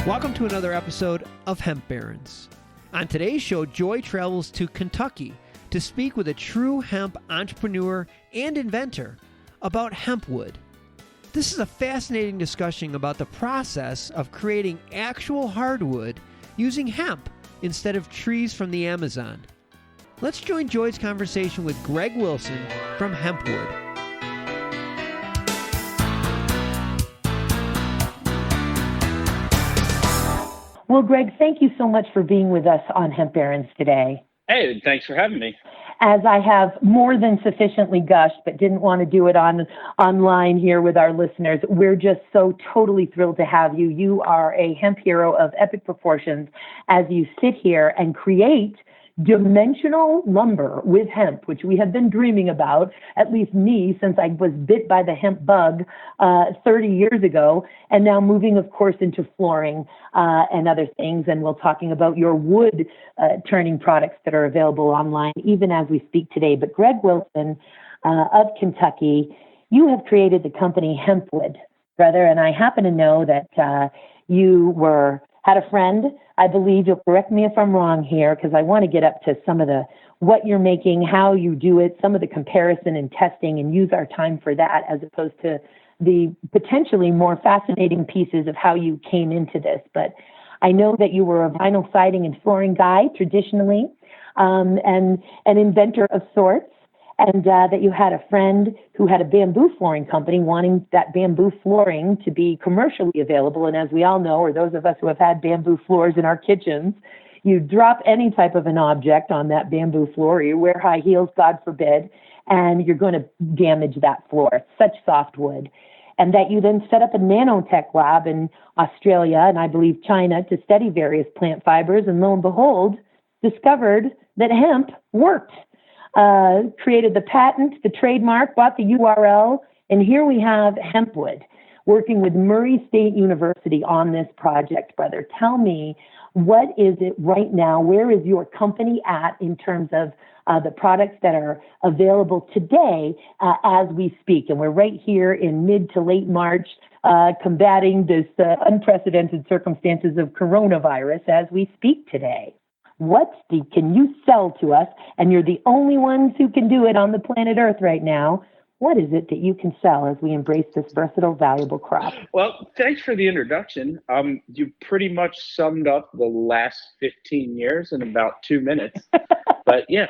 Welcome to another episode of Hemp Barons. On today's show, Joy travels to Kentucky to speak with a true hemp entrepreneur and inventor about HempWood. This is a fascinating discussion about the process of creating actual hardwood using hemp instead of trees from the Amazon. Let's join Joy's conversation with Greg Wilson from HempWood. Well, Greg, thank you so much for being with us on Hemp Barons today. Hey, thanks for having me. As I have more than sufficiently gushed, but didn't want to do it online here with our listeners, we're just so totally thrilled to have you. You are a hemp hero of epic proportions as you sit here and create dimensional lumber with hemp, which we have been dreaming about, at least me, since I was bit by the hemp bug 30 years ago, and now moving, of course, into flooring and other things. And we're talking about your wood turning products that are available online, even as we speak today. But Greg Wilson of Kentucky, you have created the company HempWood, brother, and I happen to know that you had a friend, I believe, you'll correct me if I'm wrong here, because I want to get up to some of what you're making, how you do it, some of the comparison and testing, and use our time for that as opposed to the potentially more fascinating pieces of how you came into this. But I know that you were a vinyl siding and flooring guy traditionally, and an inventor of sorts, and that you had a friend who had a bamboo flooring company wanting that bamboo flooring to be commercially available. And as we all know, or those of us who have had bamboo floors in our kitchens, you drop any type of an object on that bamboo floor, or you wear high heels, God forbid, and you're going to damage that floor. It's such soft wood. And that you then set up a nanotech lab in Australia and I believe China to study various plant fibers, and lo and behold, discovered that hemp worked. Created the patent, the trademark, bought the URL, and here we have HempWood working with Murray State University on this project, brother. Tell me, what is it right now? Where is your company at in terms of the products that are available today as we speak? And we're right here in mid to late March combating this unprecedented circumstances of coronavirus as we speak today. What can you sell to us? And you're the only ones who can do it on the planet Earth right now. What is it that you can sell as we embrace this versatile, valuable crop? Well, thanks for the introduction. You pretty much summed up the last 15 years in about 2 minutes. But yeah,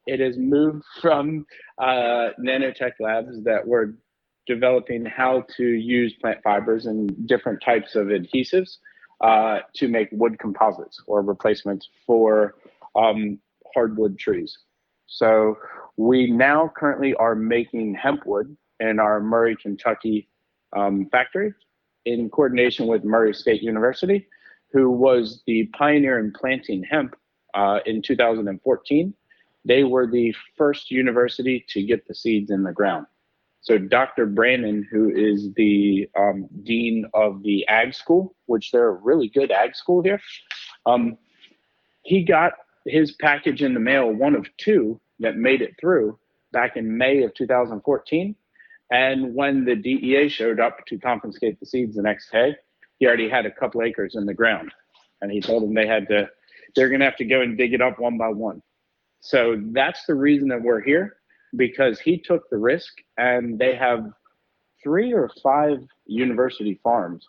it has moved from nanotech labs that were developing how to use plant fibers and different types of adhesives to make wood composites or replacements for hardwood trees. So we now currently are making HempWood in our Murray, Kentucky factory in coordination with Murray State University, who was the pioneer in planting hemp in 2014. They were the first university to get the seeds in the ground. So Dr. Brandon, who is the dean of the ag school, which they're a really good ag school here, he got his package in the mail, one of two that made it through back in May of 2014. And when the DEA showed up to confiscate the seeds the next day, he already had a couple acres in the ground. And he told them they're going to have to go and dig it up one by one. So that's the reason that we're here, because he took the risk, and they have 3 or 5 university farms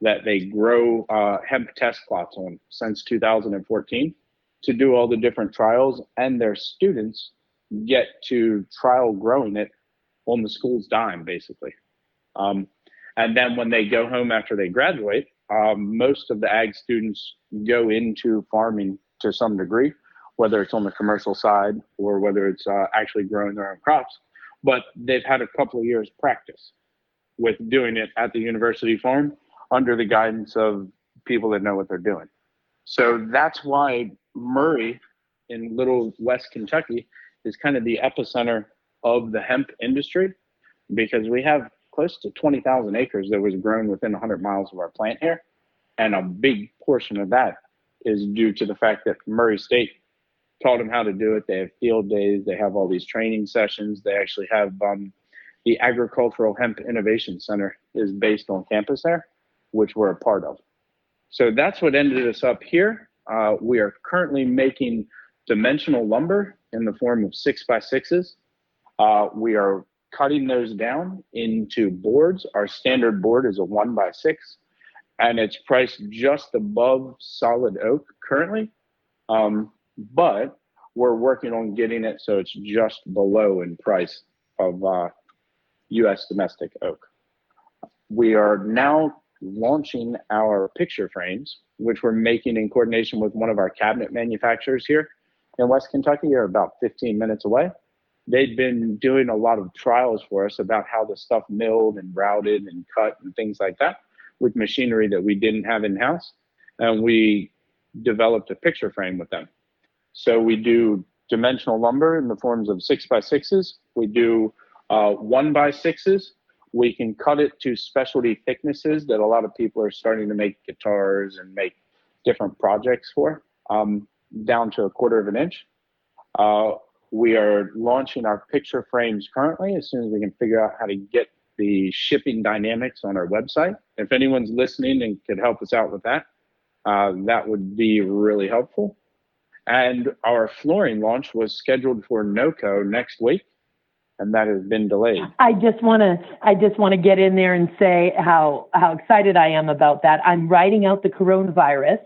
that they grow hemp test plots on since 2014 to do all the different trials, and their students get to trial growing it on the school's dime, basically. And then when they go home after they graduate, most of the ag students go into farming to some degree, whether it's on the commercial side or whether it's actually growing their own crops. But they've had a couple of years practice with doing it at the university farm under the guidance of people that know what they're doing. So that's why Murray in Little West Kentucky is kind of the epicenter of the hemp industry, because we have close to 20,000 acres that was grown within 100 miles of our plant here. And a big portion of that is due to the fact that Murray State taught them how to do it. They have field days. They have all these training sessions. They actually have the Agricultural Hemp Innovation Center is based on campus there, which we're a part of. So that's what ended us up here. We are currently making dimensional lumber in the form of 6x6s. We are cutting those down into boards. Our standard board is a 1x6, and it's priced just above solid oak currently. But we're working on getting it so it's just below in price of U.S. domestic oak. We are now launching our picture frames, which we're making in coordination with one of our cabinet manufacturers here in West Kentucky. They're about 15 minutes away. They'd been doing a lot of trials for us about how the stuff milled and routed and cut and things like that with machinery that we didn't have in-house. And we developed a picture frame with them. So we do dimensional lumber in the forms of 6x6s. We do 1x6s. We can cut it to specialty thicknesses that a lot of people are starting to make guitars and make different projects for, down to 1/4 of an inch. We are launching our picture frames currently as soon as we can figure out how to get the shipping dynamics on our website. If anyone's listening and could help us out with that, that would be really helpful. And our flooring launch was scheduled for NOCO next week, and that has been delayed. I just want to get in there and say how excited I am about that. I'm riding out the coronavirus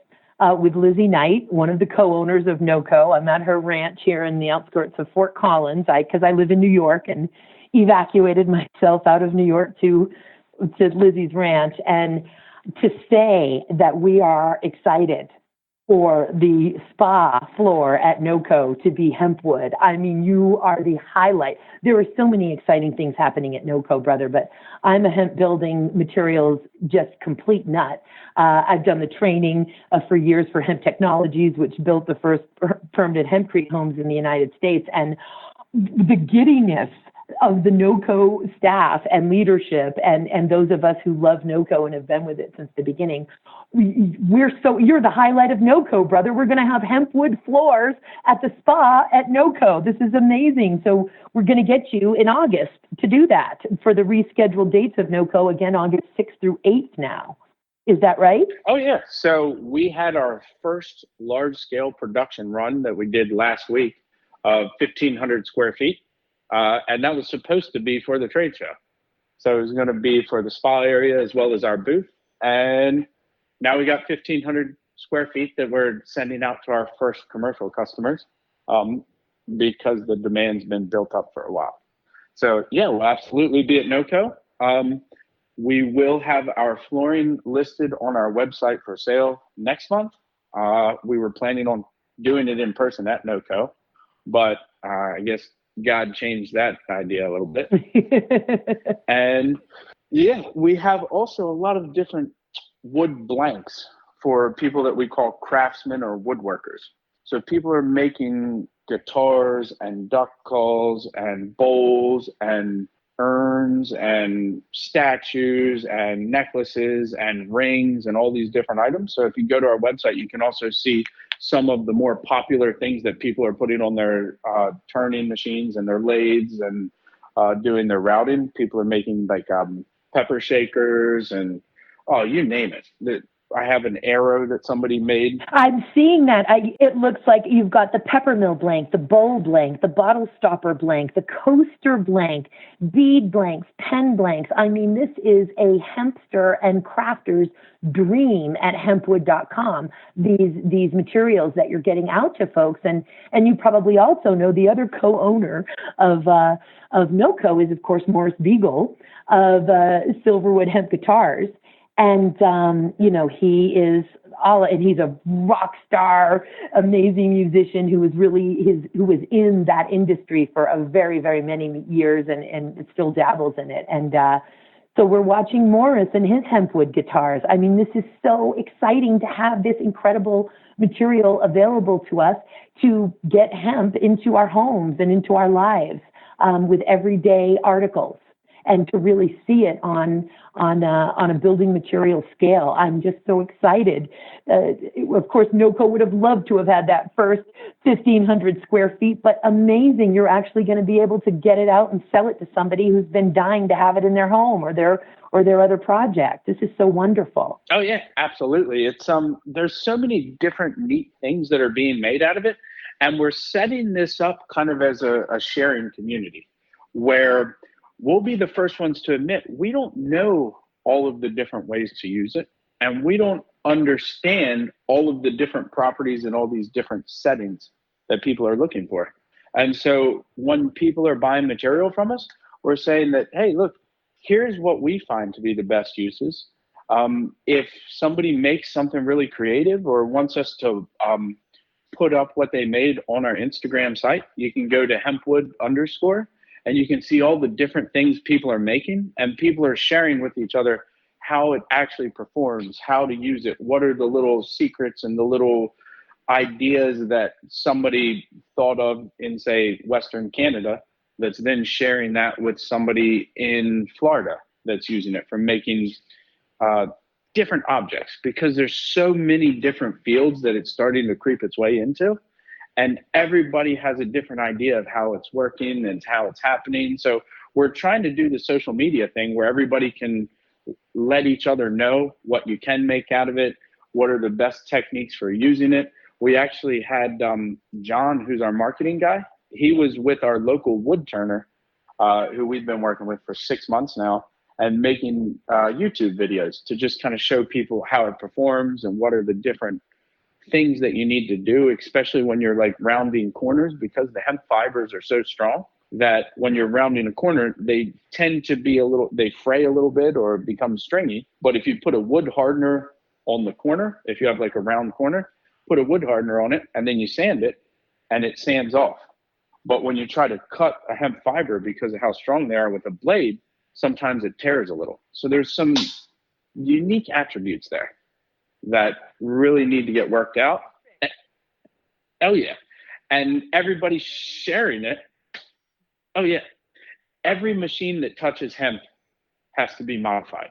with Lizzie Knight, one of the co-owners of NOCO. I'm at her ranch here in the outskirts of Fort Collins, because I live in New York and evacuated myself out of New York to Lizzie's ranch. And to say that we are excited for the spa floor at NOCO to be HempWood. I mean, you are the highlight. There are so many exciting things happening at NOCO, brother, but I'm a hemp building materials just complete nut. I've done the training for years for Hemp Technologies, which built the first permanent hempcrete homes in the United States. And the giddiness of the NOCO staff and leadership and those of us who love NOCO and have been with it since the beginning, you're the highlight of NOCO, brother. We're going to have HempWood floors at the spa at NOCO. This is amazing. So we're going to get you in August to do that for the rescheduled dates of NOCO, again, August 6th through 8th now. Is that right? Oh, yeah. So we had our first large-scale production run that we did last week of 1,500 square feet. And that was supposed to be for the trade show. So it was going to be for the spa area as well as our booth. And now we got 1,500 square feet that we're sending out to our first commercial customers because the demand's been built up for a while. So, yeah, we'll absolutely be at NOCO. We will have our flooring listed on our website for sale next month. We were planning on doing it in person at NOCO, but I guess God changed that idea a little bit. And yeah, we have also a lot of different wood blanks for people that we call craftsmen or woodworkers. So people are making guitars and duck calls and bowls and urns and statues and necklaces and rings and all these different items. So if you go to our website, you can also see some of the more popular things that people are putting on their turning machines and their lathes and doing their routing. People are making like pepper shakers and, you name it. I have an arrow that somebody made. I'm seeing that. It looks like you've got the peppermill blank, the bowl blank, the bottle stopper blank, the coaster blank, bead blanks, pen blanks. I mean, this is a hempster and crafter's dream at hempwood.com. These materials that you're getting out to folks. And you probably also know the other co-owner of NOCO is, of course, Morris Beagle of Silverwood Hemp Guitars. And, he is and he's a rock star, amazing musician who was in that industry for a very, very many years and still dabbles in it. And, so we're watching Morris and his HempWood guitars. I mean, this is so exciting to have this incredible material available to us to get hemp into our homes and into our lives, with everyday articles. and to really see it on a building material scale. I'm just so excited. Of course, NOCO would have loved to have had that first 1,500 square feet, but amazing, you're actually going to be able to get it out and sell it to somebody who's been dying to have it in their home or their other project. This is so wonderful. Oh yeah, absolutely. It's there's so many different neat things that are being made out of it, and we're setting this up kind of as a sharing community where we'll be the first ones to admit we don't know all of the different ways to use it, and we don't understand all of the different properties and all these different settings that people are looking for. And so when people are buying material from us, we're saying that, hey, look, here's what we find to be the best uses. If somebody makes something really creative or wants us to put up what they made on our Instagram site, you can go to HempWood _ and you can see all the different things people are making, and people are sharing with each other how it actually performs, how to use it, what are the little secrets and the little ideas that somebody thought of in, say, Western Canada, that's then sharing that with somebody in Florida that's using it for making different objects, because there's so many different fields that it's starting to creep its way into, and everybody has a different idea of how it's working and how it's happening. So we're trying to do the social media thing where everybody can let each other know what you can make out of it, what are the best techniques for using it. We actually had John, who's our marketing guy. He was with our local wood turner, who we've been working with for 6 months now, and making YouTube videos to just kind of show people how it performs and what are the different things that you need to do, especially when you're like rounding corners, because the hemp fibers are so strong that when you're rounding a corner, they tend to be they fray a little bit or become stringy. But if you put a wood hardener on the corner, if you have like a round corner, put a wood hardener on it and then you sand it and it sands off. But when you try to cut a hemp fiber, because of how strong they are with a blade, sometimes it tears a little. So there's some unique attributes there that really need to get worked out. Oh yeah. And everybody's sharing it. Oh yeah. Every machine that touches hemp has to be modified.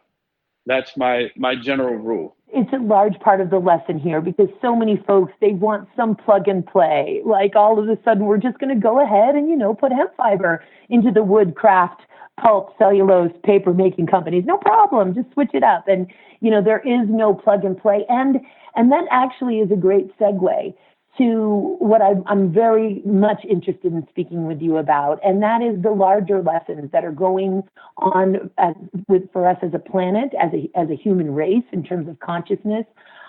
That's my general rule. It's a large part of the lesson here, because so many folks, they want some plug and play. Like all of a sudden, we're just going to go ahead and, put hemp fiber into the wood, craft, pulp, cellulose, paper making companies. No problem. Just switch it up. And, there is no plug and play. And that actually is a great segue to what I'm very much interested in speaking with you about, and that is the larger lessons that are going on for us as a planet, as a human race in terms of consciousness,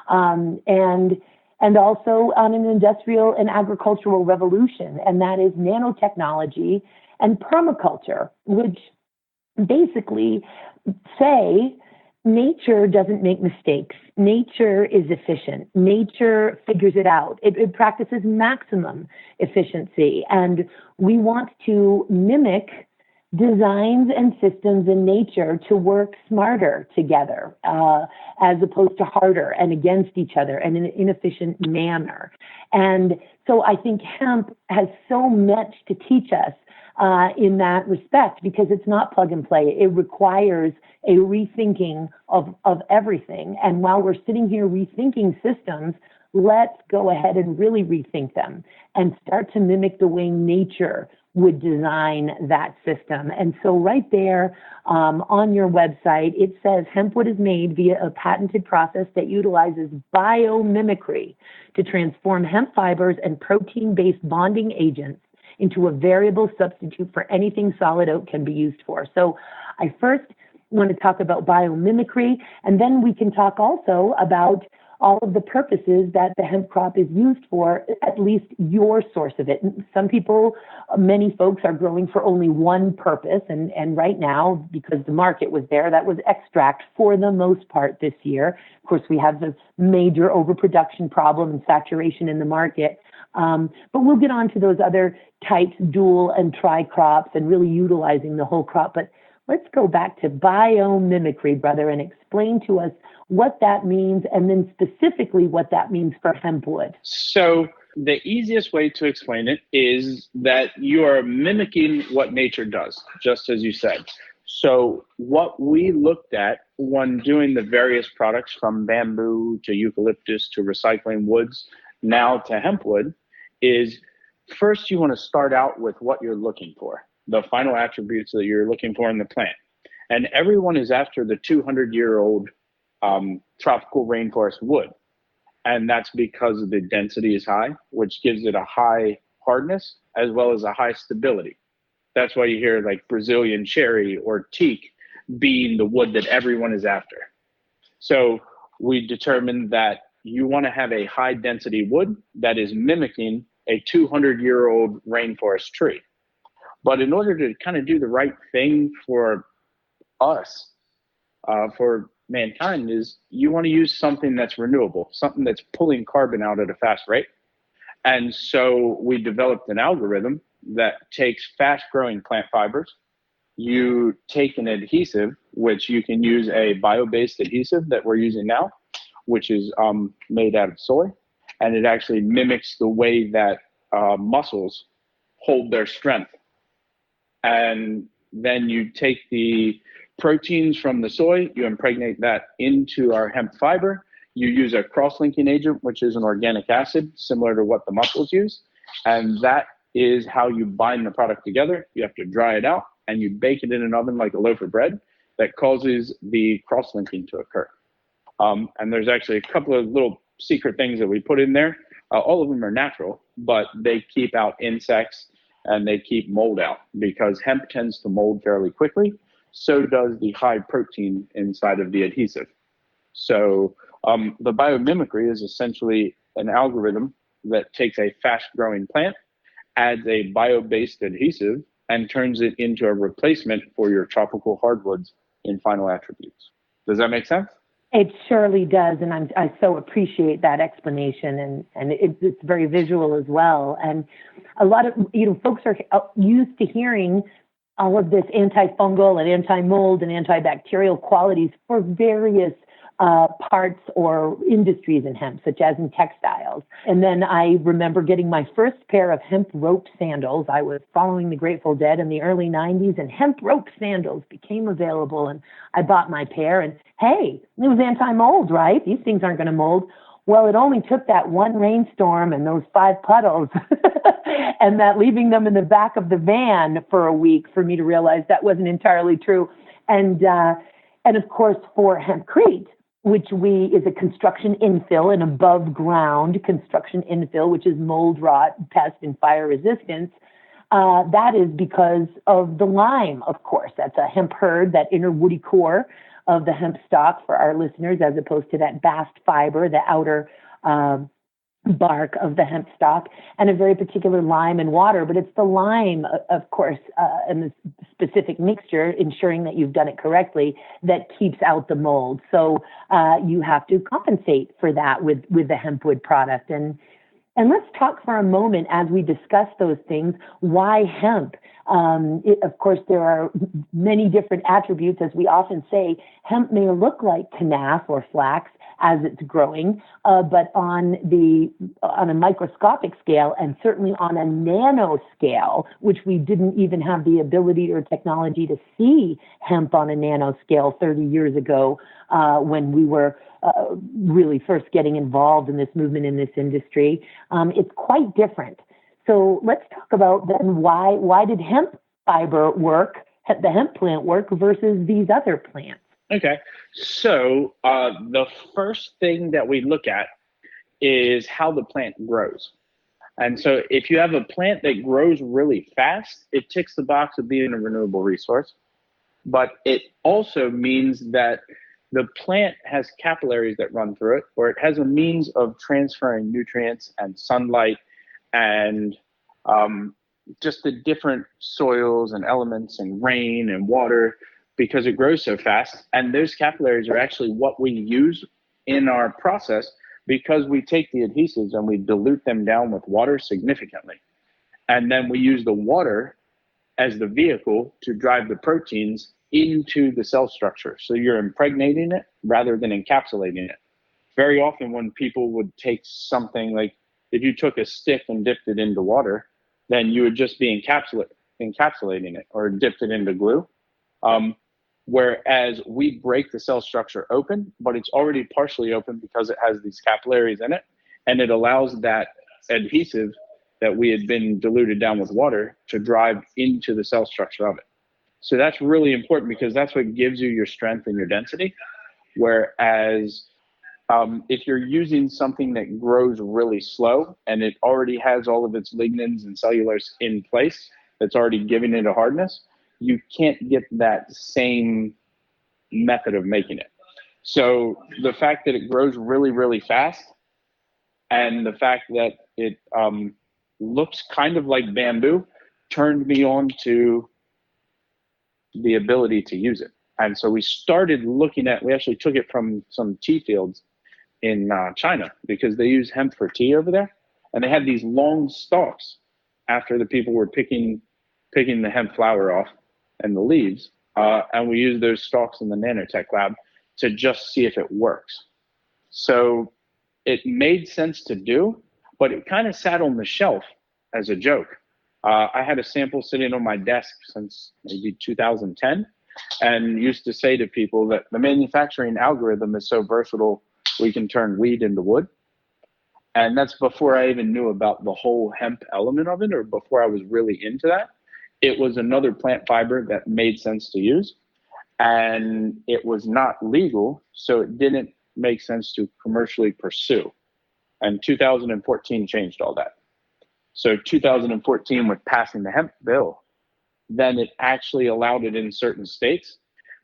and also on an industrial and agricultural revolution, and that is nanotechnology and permaculture, which basically say nature doesn't make mistakes. Nature is efficient. Nature figures it out. It practices maximum efficiency. And we want to mimic designs and systems in nature to work smarter together, as opposed to harder and against each other in an inefficient manner. And so I think hemp has so much to teach us in that respect, because it's not plug and play. It requires a rethinking of everything. And while we're sitting here rethinking systems, let's go ahead and really rethink them and start to mimic the way nature would design that system. And so right there on your website, it says HempWood is made via a patented process that utilizes biomimicry to transform hemp fibers and protein-based bonding agents into a variable substitute for anything solid oak can be used for. So I first want to talk about biomimicry, and then we can talk also about all of the purposes that the hemp crop is used for, at least your source of it. Some people, many folks are growing for only one purpose, and right now, because the market was there, that was extract for the most part this year. Of course, we have the major overproduction problem and saturation in the market. But we'll get on to those other types, dual and tri crops, and really utilizing the whole crop. But let's go back to biomimicry, brother, and explain to us what that means, and then specifically what that means for HempWood. So the easiest way to explain it is that you are mimicking what nature does, just as you said. So what we looked at when doing the various products from bamboo to eucalyptus to recycling woods, now to hemp wood, is first you want to start out with what you're looking for, the final attributes that you're looking for in the plant. And everyone is after the 200-year-old tropical rainforest wood. And that's because the density is high, which gives it a high hardness as well as a high stability. That's why you hear like Brazilian cherry or teak being the wood that everyone is after. So we determined that you want to have a high density wood that is mimicking a 200-year-old rainforest tree. But in order to kind of do the right thing for us, for mankind, is you want to use something that's renewable, something that's pulling carbon out at a fast rate. And so we developed an algorithm that takes fast growing plant fibers. You take an adhesive, which you can use a bio-based adhesive that we're using now, which is made out of soy. And it actually mimics the way that mussels hold their strength. And then you take the proteins from the soy, you impregnate that into our hemp fiber. You use a cross-linking agent, which is an organic acid, similar to what the mussels use. And that is how you bind the product together. You have to dry it out, and you bake it in an oven like a loaf of bread. That causes the cross-linking to occur. And there's actually a couple of little secret things that we put in there. All of them are natural, but they keep out insects and they keep mold out, because hemp tends to mold fairly quickly. So does the high protein inside of the adhesive. So the biomimicry is essentially an algorithm that takes a fast-growing plant, adds a bio-based adhesive, and turns it into a replacement for your tropical hardwoods in final attributes. Does that make sense? It surely does, and I so appreciate that explanation, and it's very visual as well. And a lot of folks are used to hearing all of this antifungal and anti-mold and antibacterial qualities for various parts or industries in hemp, such as in textiles. And then I remember getting my first pair of hemp rope sandals. I was following the Grateful Dead in the early 90s, and hemp rope sandals became available, and I bought my pair, and hey, it was anti-mold, right? These things aren't going to mold. Well, it only took that one rainstorm and those 5 puddles and that leaving them in the back of the van for a week for me to realize that wasn't entirely true. And of course, for hempcrete, which is a construction infill, an above ground construction infill, which is mold, rot, pest, and fire resistance. That is because of the lime, of course. That's a hemp hurd, that inner woody core of the hemp stalk for our listeners, as opposed to that bast fiber, the outer bark of the hemp stalk, and a very particular lime and water. But it's the lime, of course, and the specific mixture, ensuring that you've done it correctly, that keeps out the mold. So you have to compensate for that with the hempwood product. And let's talk for a moment, as we discuss those things, why hemp? Of course, there are many different attributes. As we often say, hemp may look like canaf or flax as it's growing, but on a microscopic scale, and certainly on a nano scale, which we didn't even have the ability or technology to see hemp on a nano scale 30 years ago, when we were really first getting involved in this movement in this industry. It's quite different. So let's talk about then why did hemp fiber work, the hemp plant work, versus these other plants? Okay, so the first thing that we look at is how the plant grows. And so if you have a plant that grows really fast, it ticks the box of being a renewable resource. But it also means that the plant has capillaries that run through it, or it has a means of transferring nutrients and sunlight and just the different soils and elements and rain and water, because it grows so fast. And those capillaries are actually what we use in our process, because we take the adhesives and we dilute them down with water significantly. And then we use the water as the vehicle to drive the proteins into the cell structure. So you're impregnating it rather than encapsulating it. Very often when people would take something, like if you took a stick and dipped it into water, then you would just be encapsulating it, or dipped it into glue. Whereas we break the cell structure open, but it's already partially open because it has these capillaries in it, and it allows that adhesive that we had been diluted down with water to drive into the cell structure of it. So that's really important because that's what gives you your strength and your density. Whereas if you're using something that grows really slow and it already has all of its lignins and cellulose in place, that's already giving it a hardness, you can't get that same method of making it. So the fact that it grows really, really fast and the fact that it looks kind of like bamboo turned me on to the ability to use it. And so we started looking at, we actually took it from some tea fields in China because they use hemp for tea over there. And they had these long stalks after the people were picking the hemp flower off and the leaves. And we used those stalks in the nanotech lab to just see if it works. So it made sense to do, but it kind of sat on the shelf as a joke. I had a sample sitting on my desk since maybe 2010 and used to say to people that the manufacturing algorithm is so versatile, we can turn weed into wood. And that's before I even knew about the whole hemp element of it or before I was really into that. It was another plant fiber that made sense to use. And it was not legal, so it didn't make sense to commercially pursue. And 2014 changed all that. So 2014, with passing the hemp bill, then it actually allowed it in certain states,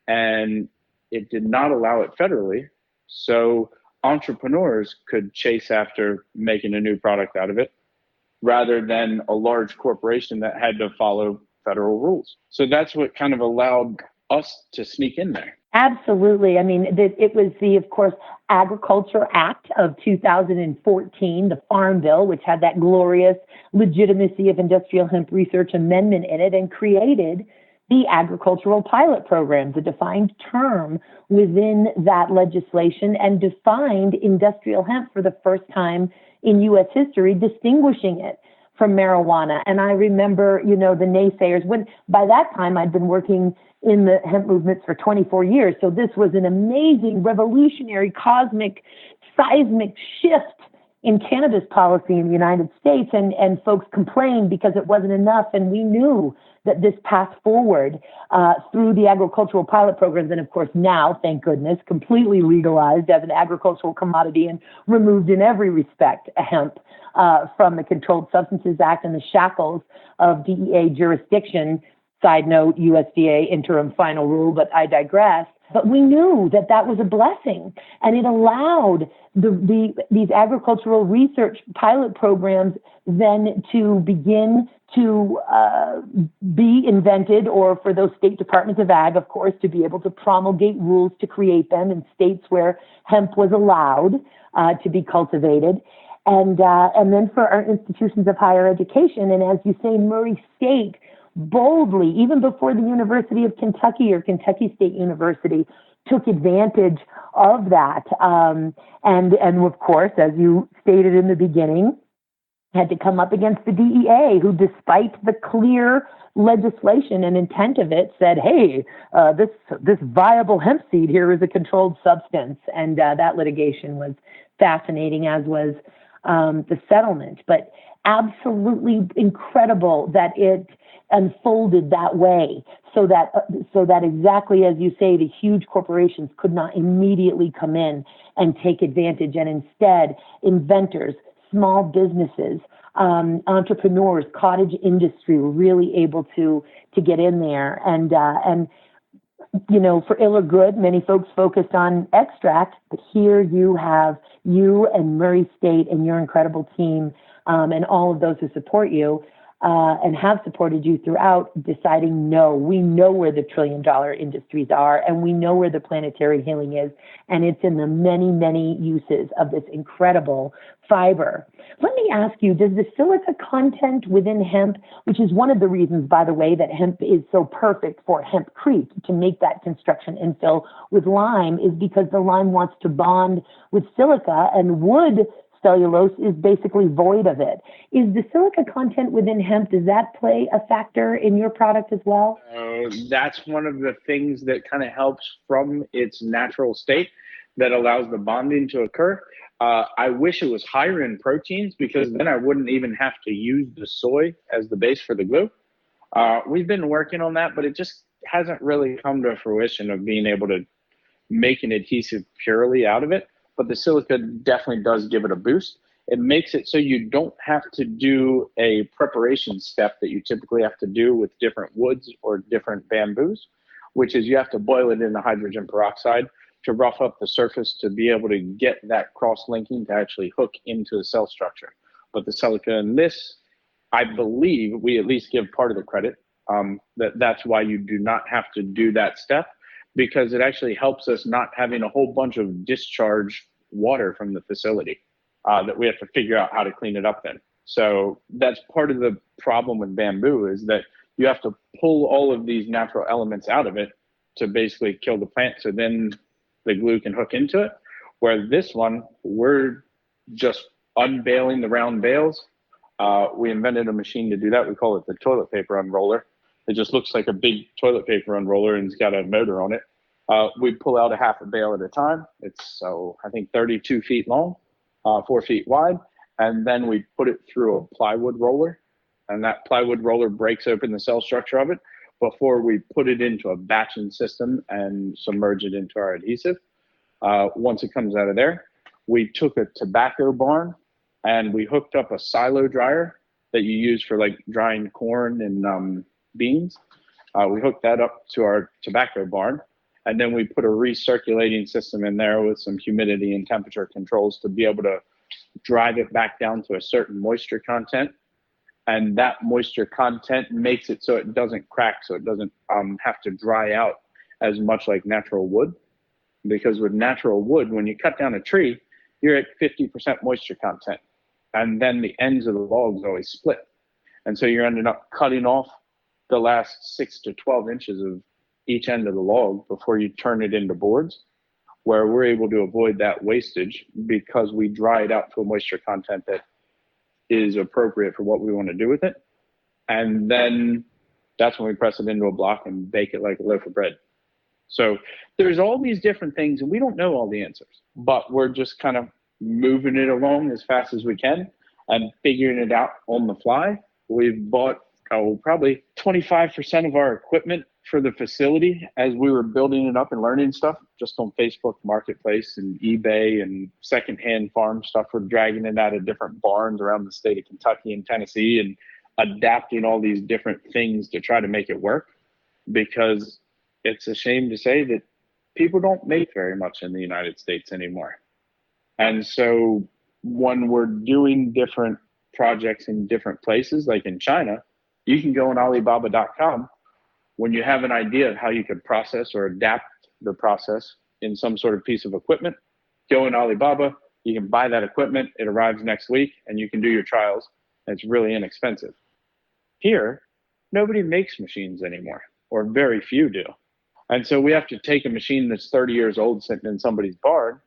and it did not allow it federally. So entrepreneurs could chase after making a new product out of it rather than a large corporation that had to follow federal rules. So that's what kind of allowed us to sneak in there. Absolutely. I mean, it was the, of course, Agriculture Act of 2014, the Farm Bill, which had that glorious legitimacy of industrial hemp research amendment in it and created the agricultural pilot programs, a defined term within that legislation, and defined industrial hemp for the first time in U.S. history, distinguishing it from marijuana. And I remember, the naysayers, when by that time I'd been working in the hemp movements for 24 years. So this was an amazing, revolutionary, cosmic, seismic shift in cannabis policy in the United States. And folks complained because it wasn't enough. And we knew that this path forward through the agricultural pilot programs, and of course now, thank goodness, completely legalized as an agricultural commodity and removed in every respect hemp from the Controlled Substances Act and the shackles of DEA jurisdiction. Side note, USDA interim final rule, but I digress. But we knew that that was a blessing, and it allowed these agricultural research pilot programs then to begin to be invented, or for those state departments of ag, of course, to be able to promulgate rules to create them in states where hemp was allowed to be cultivated. And then for our institutions of higher education, and as you say, Murray State boldly, even before the University of Kentucky or Kentucky State University took advantage of that. And of course, as you stated in the beginning, had to come up against the DEA, who, despite the clear legislation and intent of it, said, hey, this viable hemp seed here is a controlled substance. And that litigation was fascinating, as was the settlement. But absolutely incredible that it unfolded that way, so that exactly as you say, the huge corporations could not immediately come in and take advantage, and instead inventors, small businesses, entrepreneurs, cottage industry were really able to get in there. And for ill or good, many folks focused on extract, but here you have you and Murray State and your incredible team and all of those who support you and have supported you throughout, deciding, no, we know where the trillion-dollar industries are, and we know where the planetary healing is, and it's in the many, many uses of this incredible fiber. Let me ask you, does the silica content within hemp, which is one of the reasons, by the way, that hemp is so perfect for hempcrete, to make that construction infill with lime, is because the lime wants to bond with silica, and wood cellulose is basically void of it. Is the silica content within hemp, does that play a factor in your product as well? That's one of the things that kind of helps from its natural state that allows the bonding to occur. I wish it was higher in proteins, because then I wouldn't even have to use the soy as the base for the glue. We've been working on that, but it just hasn't really come to fruition of being able to make an adhesive purely out of it. But the silica definitely does give it a boost. It makes it so you don't have to do a preparation step that you typically have to do with different woods or different bamboos, which is you have to boil it in the hydrogen peroxide to rough up the surface to be able to get that cross-linking to actually hook into the cell structure. But the silica in this, I believe, we at least give part of the credit, that's why you do not have to do that step, because it actually helps us not having a whole bunch of discharge water from the facility that we have to figure out how to clean it up then. So that's part of the problem with bamboo, is that you have to pull all of these natural elements out of it to basically kill the plant, so then the glue can hook into it. Where this one, we're just unbailing the round bales. We invented a machine to do that. We call it the toilet paper unroller. It just looks like a big toilet paper unroller, and it's got a motor on it. We pull out a half a bale at a time. It's, I think 32 feet long, 4 feet wide. And then we put it through a plywood roller, and that plywood roller breaks open the cell structure of it before we put it into a batching system and submerge it into our adhesive. Once it comes out of there, we took a tobacco barn and we hooked up a silo dryer that you use for like drying corn and beans. We hooked that up to our tobacco barn, and then we put a recirculating system in there with some humidity and temperature controls to be able to drive it back down to a certain moisture content. And that moisture content makes it so it doesn't crack, so it doesn't have to dry out as much like natural wood. Because with natural wood, when you cut down a tree, you're at 50% moisture content. And then the ends of the logs always split. And so you're ending up cutting off the last 6 to 12 inches of each end of the log before you turn it into boards, where we're able to avoid that wastage because we dry it out to a moisture content that is appropriate for what we want to do with it. And then that's when we press it into a block and bake it like a loaf of bread. So there's all these different things, and we don't know all the answers, but we're just kind of moving it along as fast as we can and figuring it out on the fly. We've bought probably 25% of our equipment for the facility as we were building it up and learning stuff just on Facebook Marketplace and eBay and secondhand farm stuff. We're dragging it out of different barns around the state of Kentucky and Tennessee and adapting all these different things to try to make it work, because it's a shame to say that people don't make very much in the United States anymore. And so when we're doing different projects in different places, like in China, you can go on Alibaba.com. When you have an idea of how you could process or adapt the process in some sort of piece of equipment, go in Alibaba, you can buy that equipment, it arrives next week, and you can do your trials, and it's really inexpensive. Here, nobody makes machines anymore, or very few do. And so we have to take a machine that's 30 years old sitting in somebody's barn,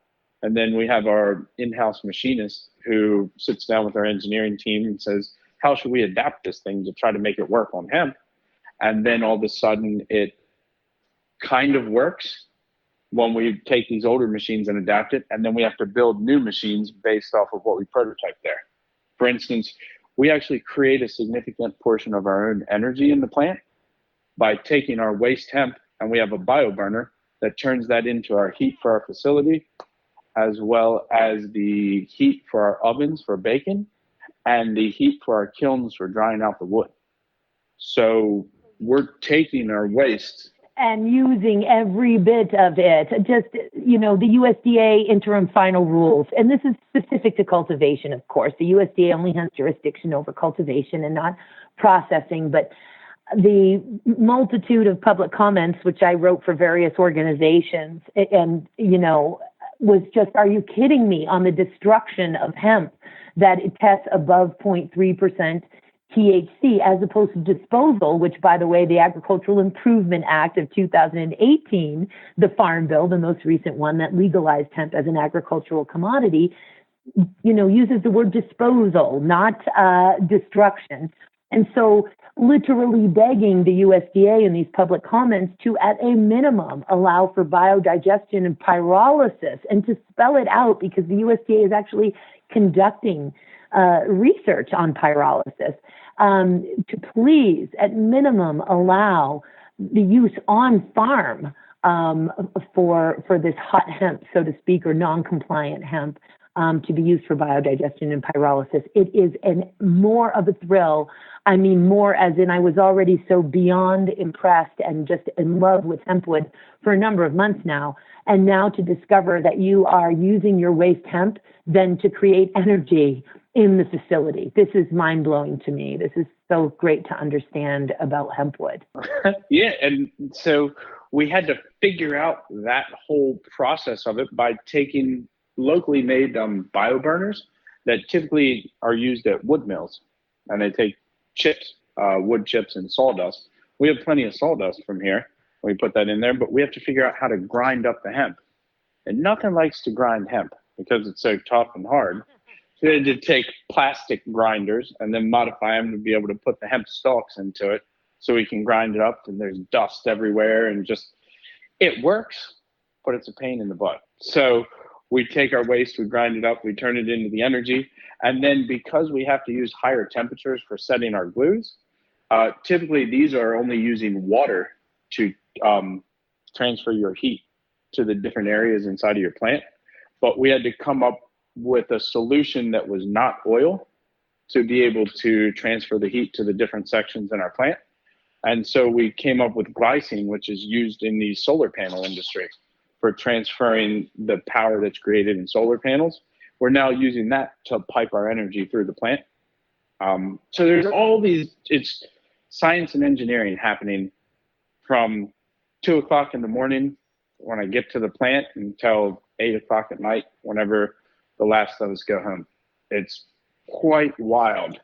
and then we have our in-house machinist who sits down with our engineering team and says, how should we adapt this thing to try to make it work on hemp? And then all of a sudden it kind of works when we take these older machines and adapt it. And then we have to build new machines based off of what we prototype there. For instance, we actually create a significant portion of our own energy in the plant by taking our waste hemp, and we have a bio burner that turns that into our heat for our facility, as well as the heat for our ovens for baking and the heat for our kilns for drying out the wood. So we're taking our waste and using every bit of it. Just, the USDA interim final rules, and this is specific to cultivation, of course. The USDA only has jurisdiction over cultivation and not processing, but the multitude of public comments, which I wrote for various organizations, and, was just, are you kidding me, on the destruction of hemp, that it tests above 0.3% THC, as opposed to disposal, which, by the way, the Agricultural Improvement Act of 2018, the Farm Bill, the most recent one that legalized hemp as an agricultural commodity, uses the word disposal, not destruction. And so literally begging the USDA in these public comments to, at a minimum, allow for biodigestion and pyrolysis, and to spell it out, because the USDA is actually conducting research on pyrolysis, to please, at minimum, allow the use on farm for this hot hemp, so to speak, or non-compliant hemp, to be used for biodigestion and pyrolysis. It is more of a thrill. I mean, more as in I was already so beyond impressed and just in love with HempWood for a number of months now. And now to discover that you are using your waste hemp then to create energy in the facility. This is mind-blowing to me. This is so great to understand about HempWood. Yeah, and so we had to figure out that whole process of it by taking locally made bio burners that typically are used at wood mills, and they take chips, wood chips and sawdust. We have plenty of sawdust from here. We put that in there, but we have to figure out how to grind up the hemp. And nothing likes to grind hemp because it's so tough and hard. So we had to take plastic grinders and then modify them to be able to put the hemp stalks into it so we can grind it up, and there's dust everywhere, and just, it works, but it's a pain in the butt. So we take our waste, we grind it up, we turn it into the energy. And then because we have to use higher temperatures for setting our glues, typically these are only using water to transfer your heat to the different areas inside of your plant. But we had to come up with a solution that was not oil to be able to transfer the heat to the different sections in our plant. And so we came up with glycine, which is used in the solar panel industry for transferring the power that's created in solar panels. We're now using that to pipe our energy through the plant. So there's all these, it's science and engineering happening from 2 o'clock in the morning when I get to the plant until 8 o'clock at night, whenever the last of us go home. It's quite wild.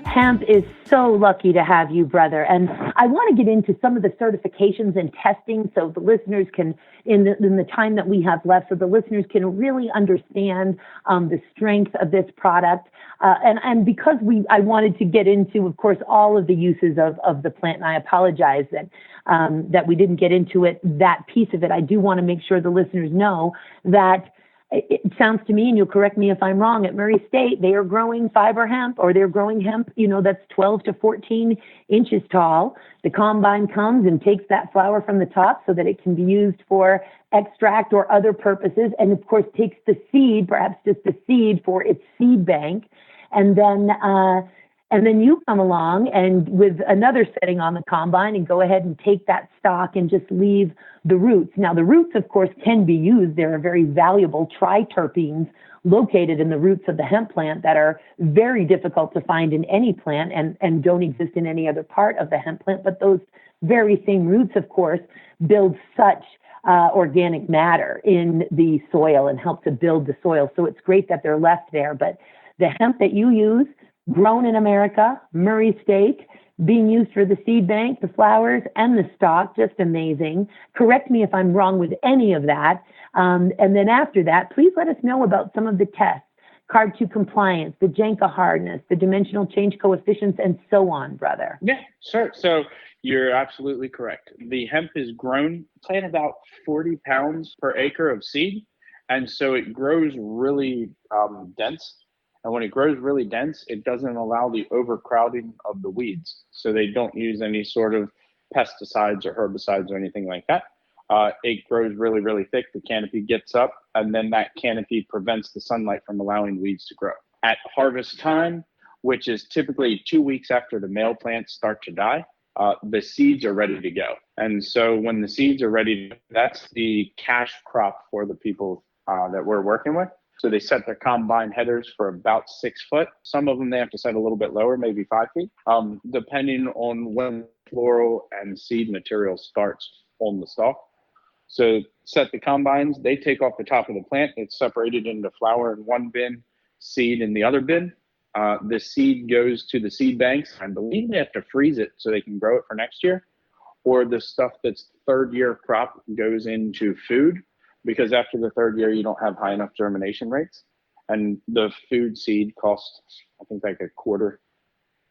Hemp is so lucky to have you, brother. And I want to get into some of the certifications and testing so the listeners can, in the time that we have left, so the listeners can really understand the strength of this product. And because I wanted to get into, of course, all of the uses of the plant, and I apologize that we didn't get into that piece of it. I do want to make sure the listeners know that it sounds to me, and you'll correct me if I'm wrong, at Murray State, they are growing fiber hemp, or they're growing hemp, that's 12 to 14 inches tall. The combine comes and takes that flower from the top so that it can be used for extract or other purposes. And of course, takes the seed, perhaps just the seed, for its seed bank. And then you come along and with another setting on the combine and go ahead and take that stock and just leave the roots. Now, the roots, of course, can be used. There are very valuable triterpenes located in the roots of the hemp plant that are very difficult to find in any plant and don't exist in any other part of the hemp plant. But those very same roots, of course, build such organic matter in the soil and help to build the soil. So it's great that they're left there. But the hemp that you use, grown in America, Murray State, being used for the seed bank, the flowers, and the stalk, just amazing. Correct me if I'm wrong with any of that. And then after that, please let us know about some of the tests, CARB2 compliance, the Janka hardness, the dimensional change coefficients, and so on, brother. Yeah, sure. So you're absolutely correct. The hemp is grown, plant about 40 pounds per acre of seed. And so it grows really dense. And when it grows really dense, it doesn't allow the overcrowding of the weeds. So they don't use any sort of pesticides or herbicides or anything like that. It grows really, really thick. The canopy gets up, and then that canopy prevents the sunlight from allowing weeds to grow. At harvest time, which is typically 2 weeks after the male plants start to die, the seeds are ready to go. And so when the seeds are ready, that's the cash crop for the people that we're working with. So they set their combine headers for about 6 foot. Some of them they have to set a little bit lower, maybe 5 feet, depending on when floral and seed material starts on the stalk. So set the combines, they take off the top of the plant. It's separated into flower in one bin, seed in the other bin. The seed goes to the seed banks. I believe they have to freeze it so they can grow it for next year. Or the stuff that's third year crop goes into food. because after the third year, you don't have high enough germination rates. And the food seed costs, I think, like a quarter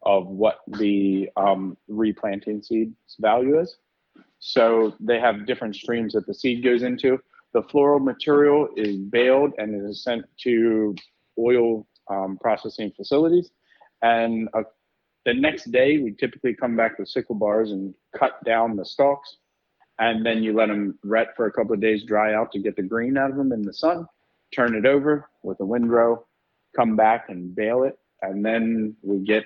of what the replanting seed's value is. So they have different streams that the seed goes into. The floral material is baled and it is sent to oil processing facilities. And the next day, we typically come back with sickle bars and cut down the stalks. And then you let them ret for a couple of days, dry out to get the green out of them in the sun. Turn it over with a windrow, come back and bale it. And then we get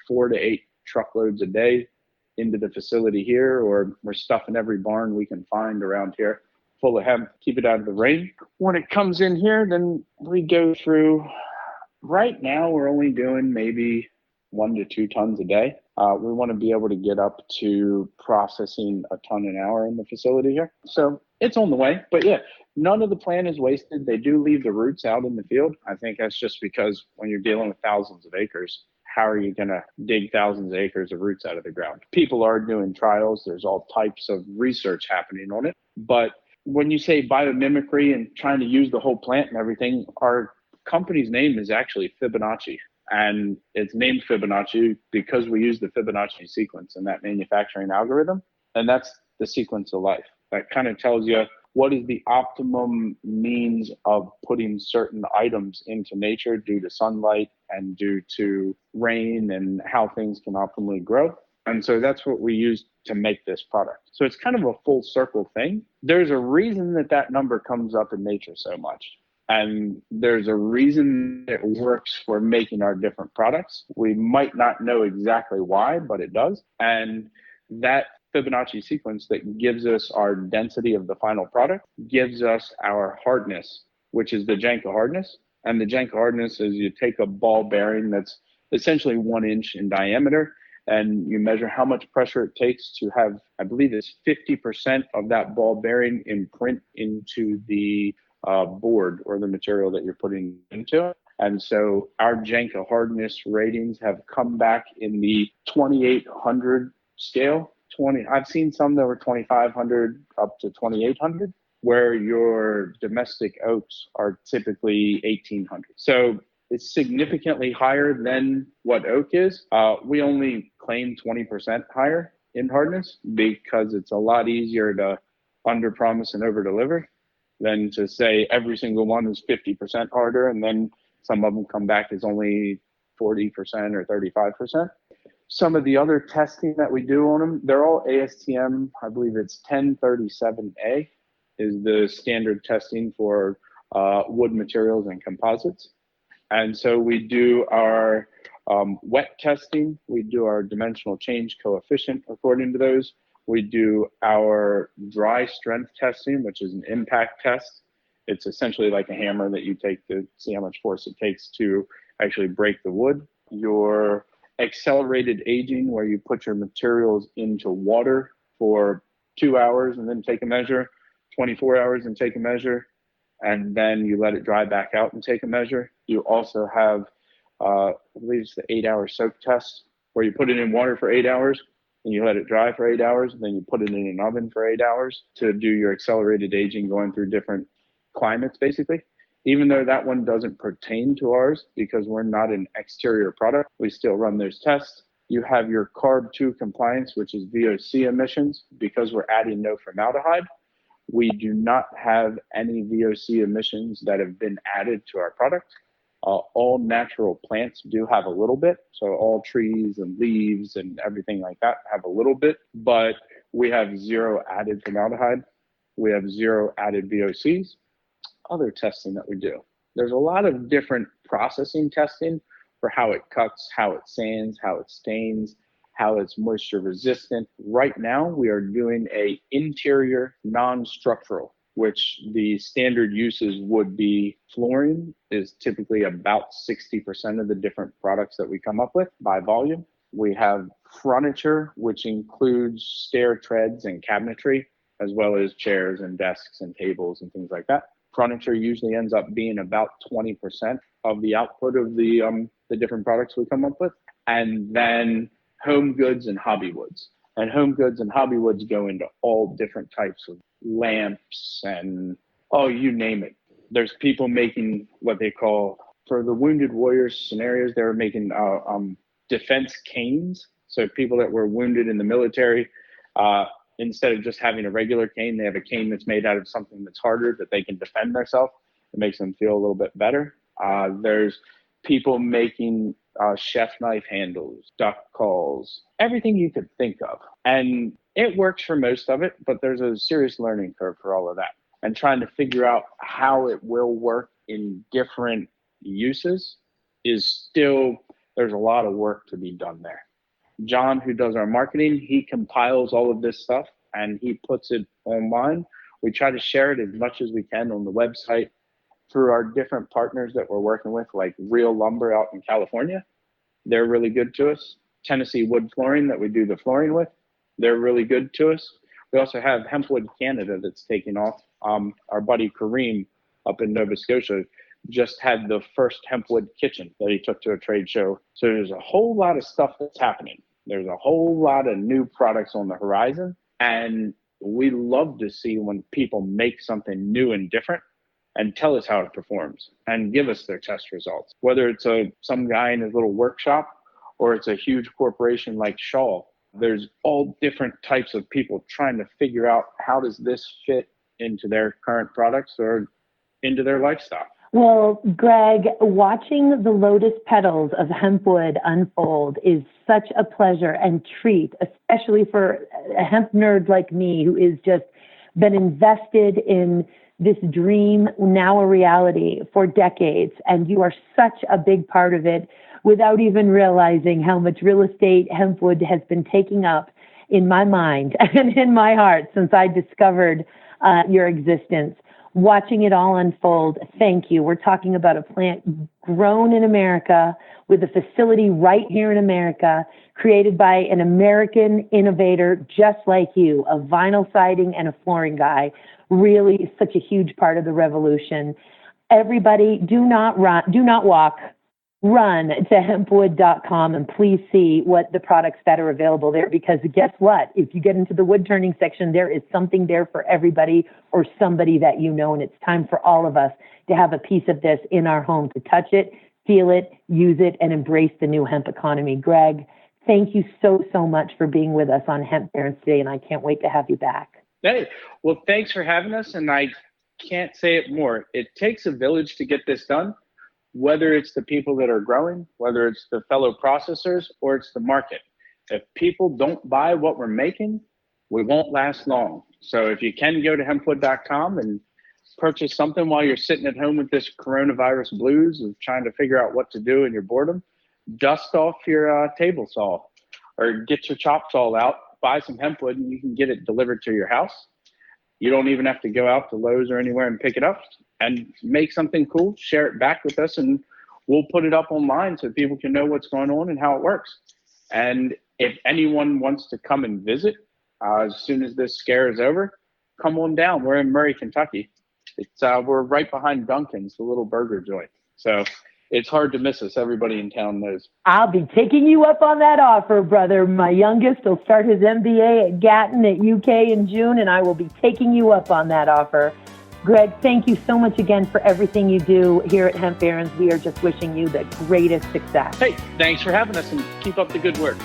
4 to 8 truckloads a day into the facility here, or we're stuffing every barn we can find around here full of hemp, keep it out of the rain. When it comes in here, then we go through, right now we're only doing maybe 1 to 2 tons a day. We want to be able to get up to processing a ton an hour in the facility here. So it's on the way, but yeah, none of the plant is wasted. They do leave the roots out in the field. I think that's just because when you're dealing with thousands of acres, how are you going to dig thousands of acres of roots out of the ground? People are doing trials. There's all types of research happening on it. But when you say biomimicry and trying to use the whole plant and everything, our company's name is actually Fibonacci. And it's named Fibonacci because we use the Fibonacci sequence in that manufacturing algorithm. And that's the sequence of life. That kind of tells you what is the optimum means of putting certain items into nature due to sunlight and due to rain and how things can optimally grow. And so that's what we use to make this product. So it's kind of a full circle thing. There's a reason that number comes up in nature so much. And there's a reason it works for making our different products. We might not know exactly why, but it does. And that Fibonacci sequence that gives us our density of the final product gives us our hardness, which is the Janka hardness. And the Janka hardness is you take a ball bearing that's essentially 1 inch in diameter, and you measure how much pressure it takes to have, I believe it's 50% of that ball bearing imprint into the board or the material that you're putting into it. And so our Janka hardness ratings have come back in the 2,800 scale. I've seen some that were 2,500 up to 2,800, where your domestic oaks are typically 1,800. So it's significantly higher than what oak is. We only claim 20% higher in hardness because it's a lot easier to under-promise and over-deliver than to say every single one is 50% harder, and then some of them come back as only 40% or 35%. Some of the other testing that we do on them, they're all ASTM, I believe it's 1037A is the standard testing for wood materials and composites. And so we do our wet testing, we do our dimensional change coefficient according to those. We do our dry strength testing, which is an impact test. It's essentially like a hammer that you take to see how much force it takes to actually break the wood. Your accelerated aging, where you put your materials into water for 2 hours and then take a measure, 24 hours and take a measure, and then you let it dry back out and take a measure. You also have, I believe it's the 8-hour soak test, where you put it in water for 8 hours and you let it dry for 8 hours, and then you put it in an oven for 8 hours to do your accelerated aging, going through different climates, basically. Even though that one doesn't pertain to ours because we're not an exterior product, we still run those tests. You have your CARB 2 compliance, which is VOC emissions. Because we're adding no formaldehyde, we do not have any VOC emissions that have been added to our product. All natural plants do have a little bit. So all trees and leaves and everything like that have a little bit, but we have 0 added formaldehyde. We have 0 added VOCs. Other testing that we do. There's a lot of different processing testing for how it cuts, how it sands, how it stains, how it's moisture resistant. Right now, we are doing a interior non-structural, which the standard uses would be flooring is typically about 60% of the different products that we come up with by volume. We have furniture, which includes stair treads and cabinetry, as well as chairs and desks and tables and things like that. Furniture usually ends up being about 20% of the output of the different products we come up with. And then home goods and hobby woods. And home goods and hobby woods go into all different types of lamps and Oh, you name it. There's people making what they call, for the wounded warriors scenarios, they were making defense canes. So people that were wounded in the military, instead of just having a regular cane, they have a cane that's made out of something that's harder that they can defend themselves. It makes them feel a little bit better. There's people making chef knife handles, duck calls, everything you could think of. And it works for most of it, but there's a serious learning curve for all of that. And trying to figure out how it will work in different uses is still, there's a lot of work to be done there. John, who does our marketing, he compiles all of this stuff and he puts it online. We try to share it as much as we can on the website through our different partners that we're working with, like Real Lumber out in California. They're really good to us. Tennessee Wood Flooring that we do the flooring with, they're really good to us. We also have HempWood Canada that's taking off. Our buddy Kareem up in Nova Scotia just had the first HempWood kitchen that he took to a trade show. So there's a whole lot of stuff that's happening. There's a whole lot of new products on the horizon. And we love to see when people make something new and different and tell us how it performs and give us their test results. Whether it's some guy in his little workshop or it's a huge corporation like Shaw, there's all different types of people trying to figure out how does this fit into their current products or into their lifestyle. Well, Greg, watching the lotus petals of HempWood unfold is such a pleasure and treat, especially for a hemp nerd like me who is just been invested in this dream, now a reality, for decades. And you are such a big part of it without even realizing how much real estate HempWood has been taking up in my mind and in my heart since I discovered your existence. Watching it all unfold, thank you. We're talking about a plant grown in America with a facility right here in America, created by an American innovator just like you, a vinyl siding and a flooring guy. Really such a huge part of the revolution. Everybody, do not walk. Run to hempwood.com and please see what the products that are available there, because guess what? If you get into the wood turning section, there is something there for everybody or somebody that you know, and it's time for all of us to have a piece of this in our home, to touch it, feel it, use it, and embrace the new hemp economy. Greg, thank you so much for being with us on Hemp Parents today, and I can't wait to have you back. Hey, well, thanks for having us, and I can't say it more. It takes a village to get this done. Whether it's the people that are growing, whether it's the fellow processors, or it's the market. If people don't buy what we're making, we won't last long. So if you can go to hempwood.com and purchase something while you're sitting at home with this coronavirus blues of trying to figure out what to do in your boredom, dust off your table saw or get your chop saw out, buy some hempwood, and you can get it delivered to your house. You don't even have to go out to Lowe's or anywhere and pick it up, and make something cool, share it back with us, and we'll put it up online so people can know what's going on and how it works. And if anyone wants to come and visit, as soon as this scare is over, come on down. We're in Murray, Kentucky. We're right behind Dunkin's, the little burger joint. So it's hard to miss us. Everybody in town knows. I'll be taking you up on that offer, brother. My youngest will start his MBA at Gatton at UK in June, and I will be taking you up on that offer. Greg, thank you so much again for everything you do here at Hemp Barons. We are just wishing you the greatest success. Hey, thanks for having us, and keep up the good work.